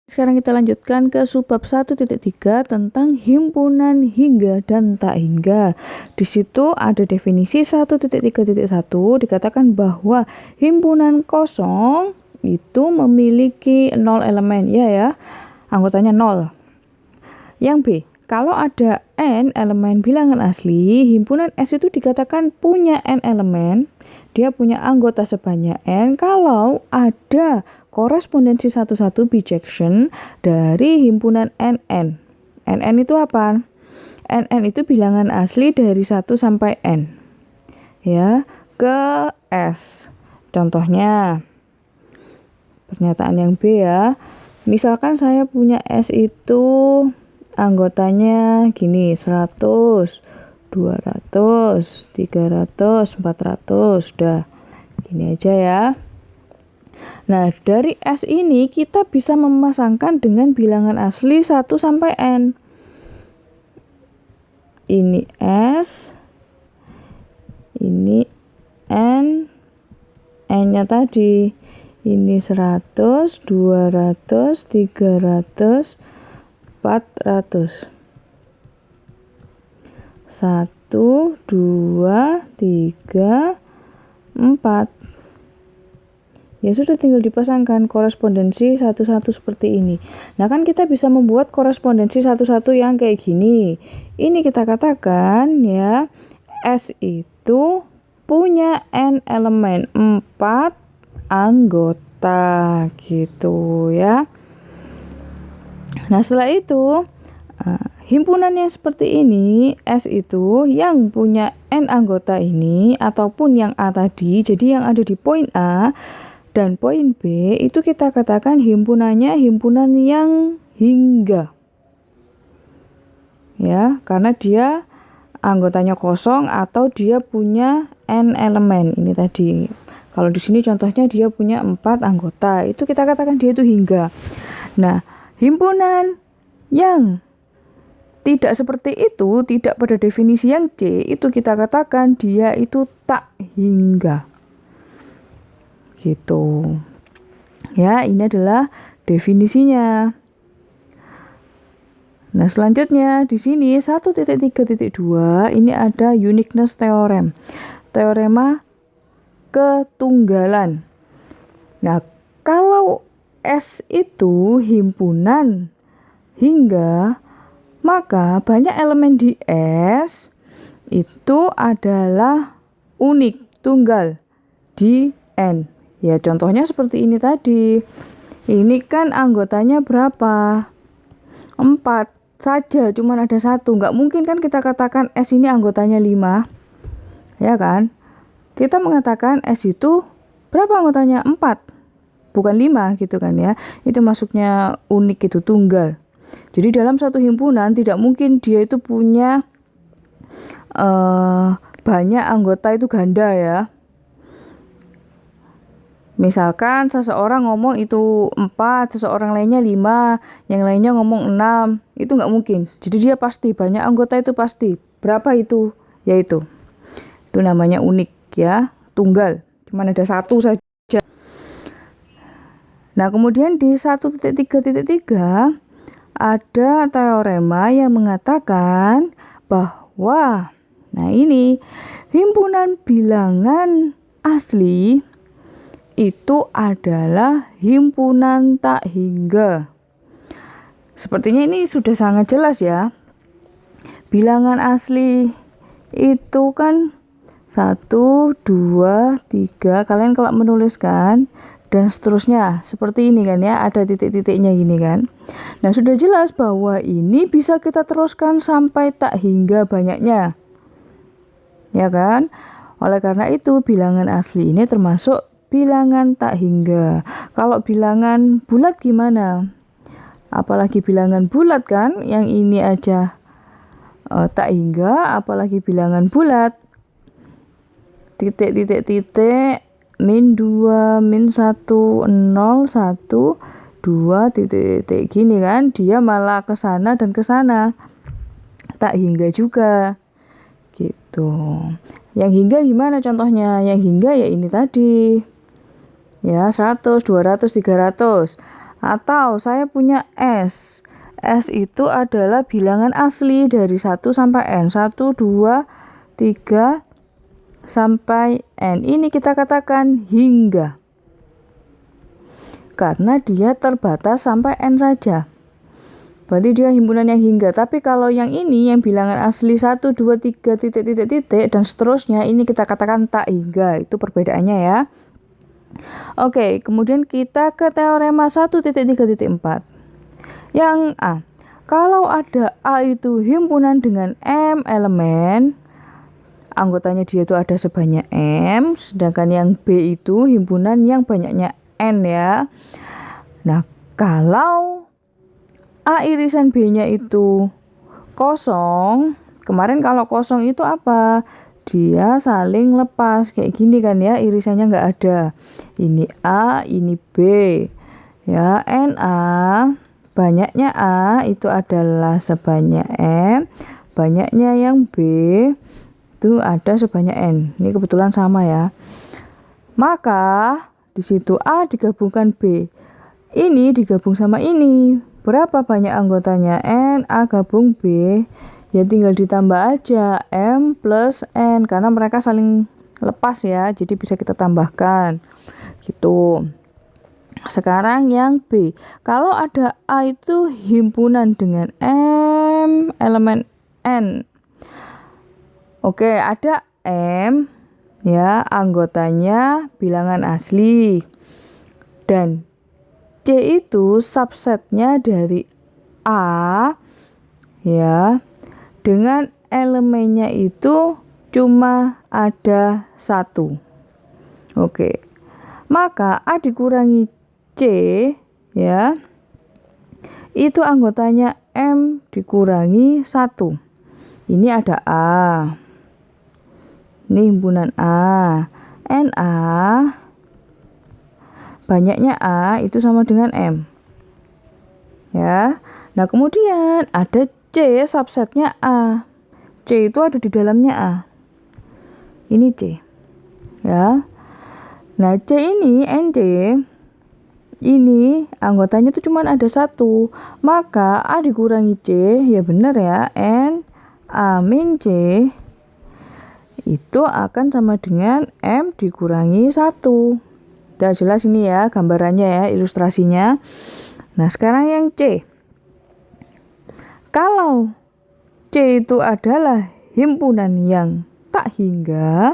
Sekarang kita lanjutkan ke subbab 1.3 tentang himpunan hingga dan tak hingga. Di situ ada definisi 1.3.1 dikatakan bahwa himpunan kosong itu memiliki 0 elemen, ya, anggotanya 0. Yang B, kalau ada n elemen bilangan asli, himpunan S itu dikatakan punya n elemen, dia punya anggota sebanyak n kalau ada korespondensi satu-satu bijection dari himpunan nn. Nn itu apa? Nn itu bilangan asli dari 1 sampai n. Ya, ke S. Contohnya pernyataan yang B ya. Misalkan saya punya S itu anggotanya gini, 100, 200, 300, 400. Udah gini aja ya. Nah, dari S ini kita bisa memasangkan dengan bilangan asli 1 sampai N. Ini S, ini N, N-nya tadi. Ini 100, 200, 300, 400. 1, 2, 3, 4. Ya sudah, tinggal dipasangkan korespondensi satu-satu seperti ini. Nah, kan kita bisa membuat korespondensi satu-satu yang kayak gini. Ini kita katakan ya, S itu punya n elemen, 4 anggota gitu ya. Nah, setelah itu himpunan yang seperti ini, S itu yang punya n anggota ini ataupun yang A tadi, jadi yang ada di poin A dan poin B itu kita katakan himpunannya himpunan yang hingga. Ya, karena dia anggotanya kosong atau dia punya n elemen ini tadi. Kalau di sini contohnya dia punya 4 anggota, itu kita katakan dia itu hingga. Nah, himpunan yang tidak seperti itu, tidak pada definisi yang C, itu kita katakan dia itu tak hingga. Gitu. Ya, ini adalah definisinya. Nah, selanjutnya di sini 1.3.2 ini ada uniqueness theorem. Teorema ketunggalan. Nah, kalau S itu himpunan hingga, maka banyak elemen di S itu adalah unik, tunggal di N. Ya, contohnya seperti ini tadi. Ini kan anggotanya berapa? 4 saja, cuman ada 1. Nggak mungkin kan kita katakan S ini anggotanya 5. Ya kan? Kita mengatakan S itu berapa anggotanya? 4. Bukan 5 gitu kan ya. Itu masuknya unik, itu tunggal. Jadi dalam satu himpunan tidak mungkin dia itu punya banyak anggota itu ganda ya. Misalkan seseorang ngomong itu 4, seseorang lainnya 5, yang lainnya ngomong 6, itu nggak mungkin. Jadi dia pasti, banyak anggota itu pasti. Berapa itu? Yaitu. Itu namanya unik ya, tunggal. Cuman ada 1 saja. Nah, kemudian di 1.3.3 ada teorema yang mengatakan bahwa, nah ini, himpunan bilangan asli itu adalah himpunan tak hingga. Sepertinya ini sudah sangat jelas ya. Bilangan asli itu kan 1, 2, 3. Kalian kalau menuliskan dan seterusnya seperti ini kan ya, ada titik-titiknya gini kan. Nah, sudah jelas bahwa ini bisa kita teruskan sampai tak hingga banyaknya. Ya kan? Oleh karena itu bilangan asli ini termasuk bilangan tak hingga. Kalau bilangan bulat gimana? Apalagi bilangan bulat kan, yang ini aja tak hingga, apalagi bilangan bulat. Titik, min 2, min 1, 0, 1, 2, titik gini kan, dia malah ke sana dan ke sana. Tak hingga juga. Gitu. Yang hingga gimana contohnya? Yang hingga ya ini tadi. Ya, 100, 200, 300. Atau saya punya S. S itu adalah bilangan asli dari 1 sampai N. 1, 2, 3, sampai N. Ini kita katakan hingga. Karena dia terbatas sampai N saja. Berarti dia himpunan yang hingga. Tapi kalau yang ini, yang bilangan asli 1, 2, 3, titik, titik, titik, dan seterusnya, ini kita katakan tak hingga. Itu perbedaannya ya. Oke, kemudian kita ke teorema 1.3.4. Yang A. Kalau ada A itu himpunan dengan M elemen, anggotanya dia itu ada sebanyak M, sedangkan yang B itu himpunan yang banyaknya N ya. Nah, kalau A irisan B-nya itu kosong, kemarin kalau kosong itu apa? Dia saling lepas kayak gini kan ya, irisannya nggak ada. Ini A, ini B. Ya, NA, banyaknya A itu adalah sebanyak M, banyaknya yang B itu ada sebanyak N. Ini kebetulan sama ya. Maka di situ A digabungkan B. Ini digabung sama ini. Berapa banyak anggotanya? N, A gabung B. Ya tinggal ditambah aja M plus N karena mereka saling lepas ya. Jadi bisa kita tambahkan. Gitu. Sekarang yang B. Kalau ada A itu himpunan dengan M elemen N. Oke, ada M ya, anggotanya bilangan asli. Dan C itu subsetnya dari A ya, dengan elemennya itu cuma ada 1. Oke. Maka A dikurangi C ya, itu anggotanya M dikurangi 1. Ini ada A. Ini himpunan A. NA, banyaknya A itu sama dengan M. Ya. Nah, kemudian ada C subsetnya A. C itu ada di dalamnya A. Ini C. Ya. Nah, C ini NC, ini anggotanya itu cuma ada 1. Maka A dikurangi C, ya benar ya, N A min C itu akan sama dengan M dikurangi 1. Udah jelas ini ya gambarannya ya, ilustrasinya. Nah, sekarang yang C. Kalau C itu adalah himpunan yang tak hingga,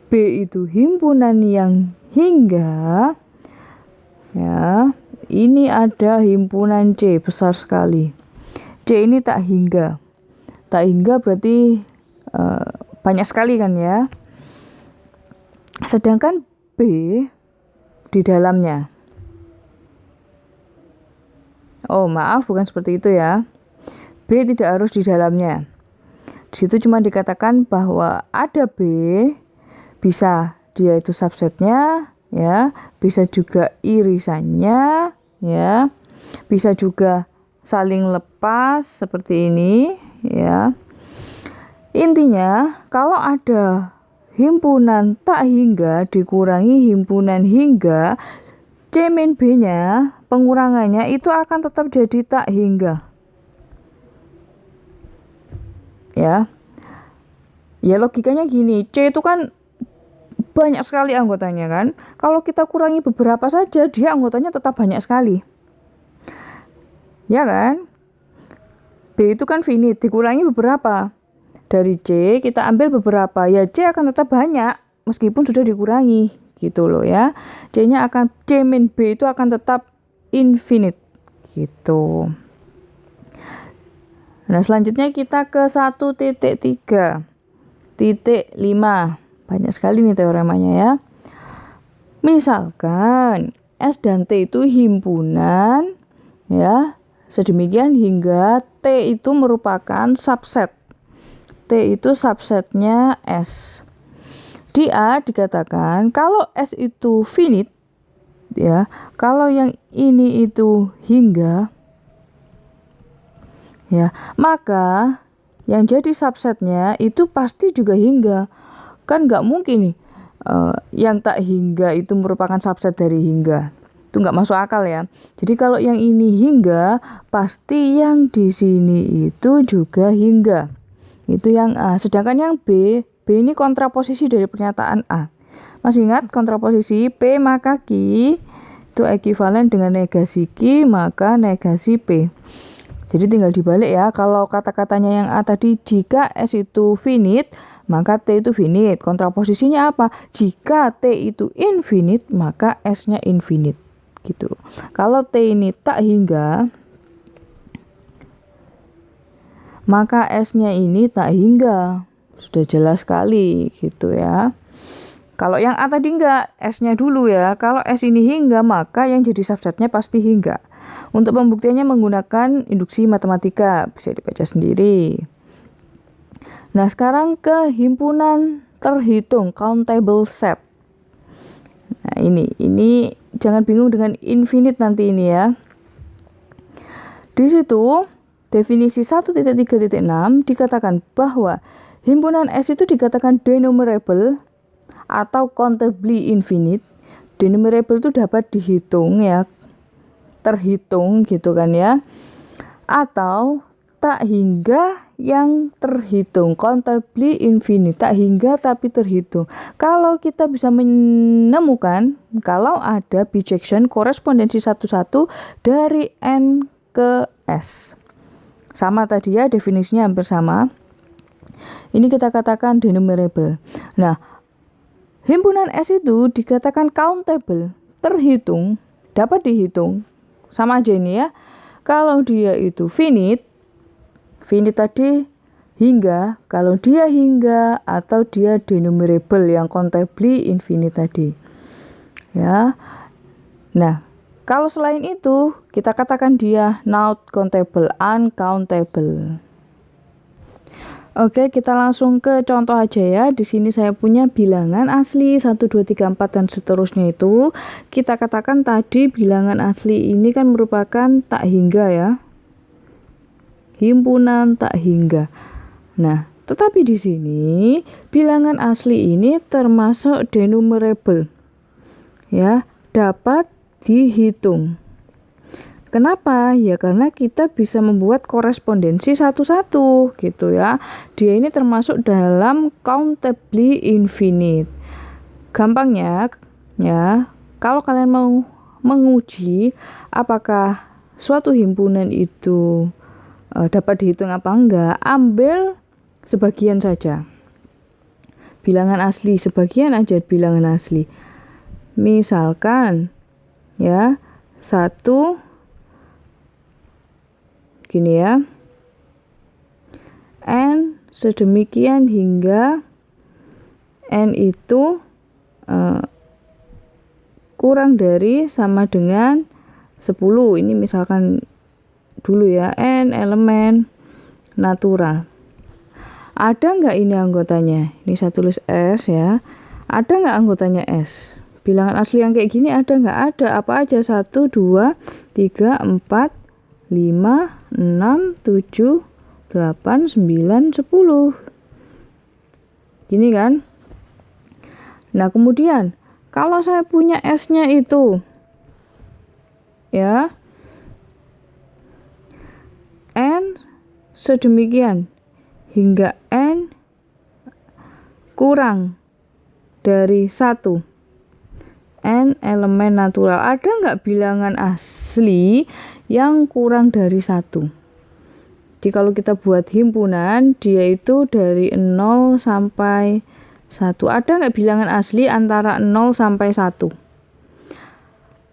B itu himpunan yang hingga, ya, ini ada himpunan C besar sekali. C ini tak hingga. Tak hingga berarti banyak sekali kan ya. Sedangkan B di dalamnya. Oh, maaf, bukan seperti itu ya. B tidak harus di dalamnya. Di situ cuma dikatakan bahwa ada B, bisa dia itu subsetnya ya, bisa juga irisannya ya, bisa juga saling lepas seperti ini ya. Intinya kalau ada himpunan tak hingga dikurangi himpunan hingga, C min B-nya pengurangannya itu akan tetap jadi tak hingga. Ya. Ya logikanya gini, C itu kan banyak sekali anggotanya kan. Kalau kita kurangi beberapa saja, dia anggotanya tetap banyak sekali. Ya kan? B itu kan finite, dikurangi beberapa. Dari C kita ambil beberapa, ya C akan tetap banyak meskipun sudah dikurangi gitu loh ya. C-nya akan, C min B itu akan tetap infinite gitu. Nah, selanjutnya kita ke 1.3.5. Banyak sekali nih teoremanya ya. Misalkan S dan T itu himpunan ya, sedemikian hingga T itu merupakan subset. T itu subsetnya S. Di A dikatakan kalau S itu finite ya, kalau yang ini itu hingga ya, maka yang jadi subsetnya itu pasti juga hingga. Kan nggak mungkin nih yang tak hingga itu merupakan subset dari hingga. Itu nggak masuk akal ya. Jadi kalau yang ini hingga, pasti yang di sini itu juga hingga. Itu yang A. Sedangkan yang B ini kontraposisi dari pernyataan A. Masih ingat kontraposisi P maka Q itu ekuivalen dengan negasi Q maka negasi P. Jadi tinggal dibalik ya. Kalau kata-katanya yang A tadi, jika S itu finite, maka T itu finite. Kontraposisinya apa? Jika T itu infinite, maka S-nya infinite. Gitu. Kalau T ini tak hingga, maka S-nya ini tak hingga. Sudah jelas sekali gitu ya. Kalau yang A tadi enggak, S-nya dulu ya. Kalau S ini hingga, maka yang jadi subsetnya pasti hingga. Untuk pembuktiannya menggunakan induksi matematika, bisa dibaca sendiri. Nah, sekarang ke himpunan terhitung, countable set. Nah, ini jangan bingung dengan infinite nanti ini ya. Di situ, definisi 1.3.6 dikatakan bahwa himpunan S itu dikatakan denumerable atau countably infinite. Denumerable itu dapat dihitung ya, terhitung gitu kan ya, atau tak hingga yang terhitung, countably infinite, tak hingga tapi terhitung. Kalau kita bisa menemukan kalau ada bijection korespondensi satu-satu dari N ke S, sama tadi ya, definisinya hampir sama. Ini kita katakan denumerable. Nah, himpunan S itu dikatakan countable, terhitung, dapat dihitung. Sama aja ini ya. Kalau dia itu finite tadi hingga, kalau dia hingga atau dia denumerable yang countably infinite tadi. Ya. Nah, kalau selain itu kita katakan dia not countable, uncountable. Oke, kita langsung ke contoh aja ya. Di sini saya punya bilangan asli 1, 2, 3, 4 dan seterusnya itu. Kita katakan tadi bilangan asli ini kan merupakan tak hingga ya. Himpunan tak hingga. Nah, tetapi di sini bilangan asli ini termasuk denumerable. Ya, dapat dihitung. Kenapa? Ya karena kita bisa membuat korespondensi satu-satu gitu ya. Dia ini termasuk dalam countably infinite. Gampangnya ya, kalau kalian mau menguji apakah suatu himpunan itu dapat dihitung apa enggak, ambil sebagian saja. Bilangan asli, sebagian aja bilangan asli. Misalkan ya, 1 gini ya, N sedemikian hingga N itu kurang dari sama dengan 10. Ini misalkan dulu ya, N elemen natural. Ada nggak ini anggotanya? Ini saya tulis S ya. Ada nggak anggotanya S? Bilangan asli yang kayak gini ada nggak? Ada. Apa aja? 1, 2, 3, 4, 5, 6, 7, 8, 9, 10. Gini kan? Nah, kemudian kalau saya punya S-nya itu ya, N sedemikian hingga N kurang dari 1. N elemen natural. Ada nggak bilangan asli yang kurang dari 1? Jadi kalau kita buat himpunan, dia itu dari 0 sampai 1. Ada nggak bilangan asli antara 0 sampai 1?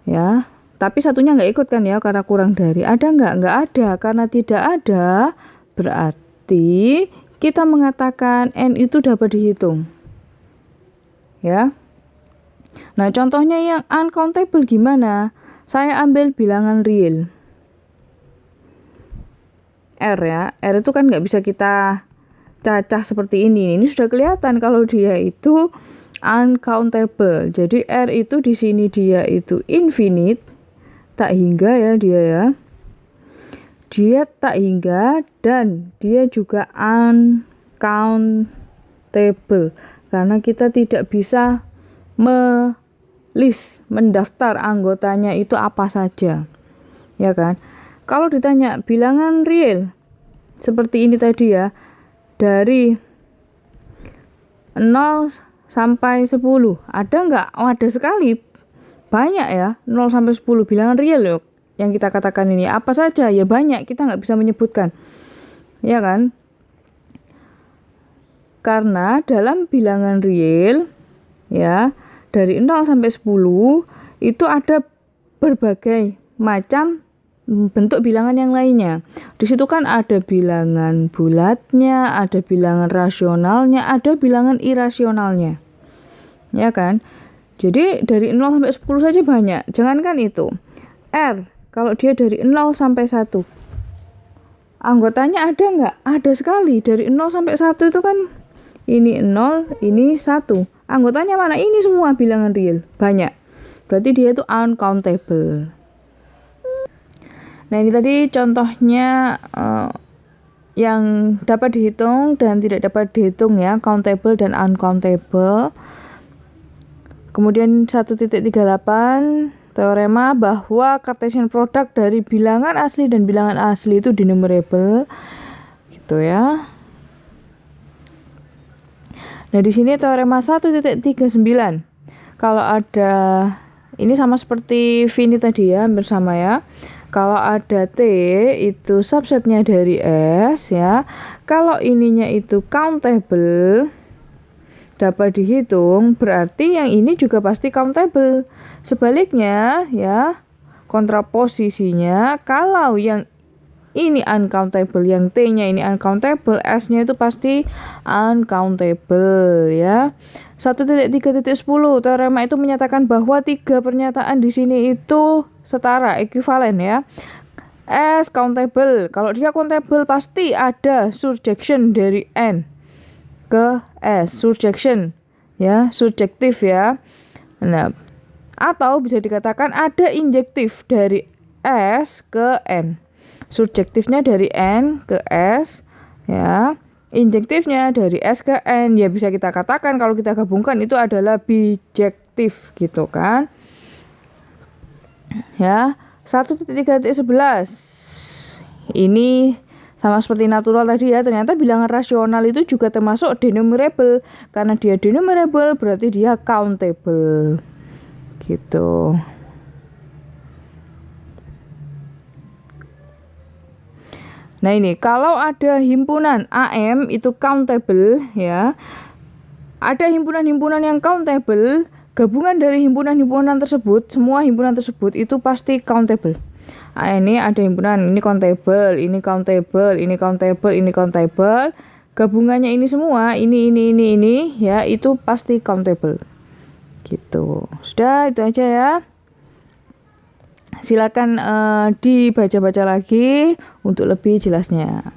Ya, tapi satunya nggak ikut kan ya, karena kurang dari. Ada nggak? Nggak ada. Karena tidak ada, berarti kita mengatakan N itu dapat dihitung. Ya. Nah, contohnya yang uncountable gimana? Saya ambil bilangan real. R ya. R itu kan nggak bisa kita cacah seperti ini. Ini sudah kelihatan kalau dia itu uncountable. Jadi R itu di sini dia itu infinite, tak hingga ya dia ya. Dia tak hingga dan dia juga uncountable karena kita tidak bisa list, mendaftar anggotanya itu apa saja. Ya kan? Kalau ditanya bilangan real seperti ini tadi ya, dari 0 sampai 10, ada nggak? Oh, ada sekali. Banyak ya, 0 sampai 10 bilangan real loh yang kita katakan ini. Apa saja? Ya banyak, kita nggak bisa menyebutkan. Ya kan? Karena dalam bilangan real ya, dari 0 sampai 10 itu ada berbagai macam bentuk bilangan yang lainnya. Di situ kan ada bilangan bulatnya, ada bilangan rasionalnya, ada bilangan irasionalnya. Ya kan? Jadi dari 0 sampai 10 saja banyak. Jangankan itu. R, kalau dia dari 0 sampai 1. Anggotanya ada nggak? Ada sekali. Dari 0 sampai 1 itu kan ini 0, ini 1. Anggotanya mana? Ini semua bilangan real. Banyak. Berarti dia itu uncountable. Nah, ini tadi contohnya yang dapat dihitung dan tidak dapat dihitung ya, countable dan uncountable. Kemudian 1.38 teorema bahwa Cartesian product dari bilangan asli dan bilangan asli itu denominable. Gitu ya. Nah, di sini teorema 1.39. Kalau ada, ini sama seperti Vini tadi ya, hampir sama ya. Kalau ada T itu subsetnya dari S ya. Kalau ininya itu countable, dapat dihitung, berarti yang ini juga pasti countable. Sebaliknya ya, kontraposisinya, kalau yang ini uncountable, yang T-nya ini uncountable, S-nya itu pasti uncountable ya. 1.3.10 teorema itu menyatakan bahwa 3 pernyataan di sini itu setara, ekuivalen ya. S countable, kalau dia countable pasti ada surjection dari N ke S, surjection ya, surjektif ya. Nah, atau bisa dikatakan ada injektif dari S ke N. Surjektifnya dari N ke S ya, injektifnya dari S ke N. Ya bisa kita katakan kalau kita gabungkan itu adalah bijektif gitu kan. Ya, 1.3.11 ini sama seperti natural tadi ya, ternyata bilangan rasional itu juga termasuk denominable. Karena dia denominable berarti dia countable gitu. Nah, ini kalau ada himpunan AM itu countable ya. Ada himpunan-himpunan yang countable, gabungan dari himpunan-himpunan tersebut, semua himpunan tersebut itu pasti countable. Nah, ini ada himpunan, ini countable, ini countable, ini countable, ini countable. Gabungannya ini semua, ini ya, itu pasti countable. Gitu. Sudah, itu aja ya. Silakan dibaca-baca lagi untuk lebih jelasnya.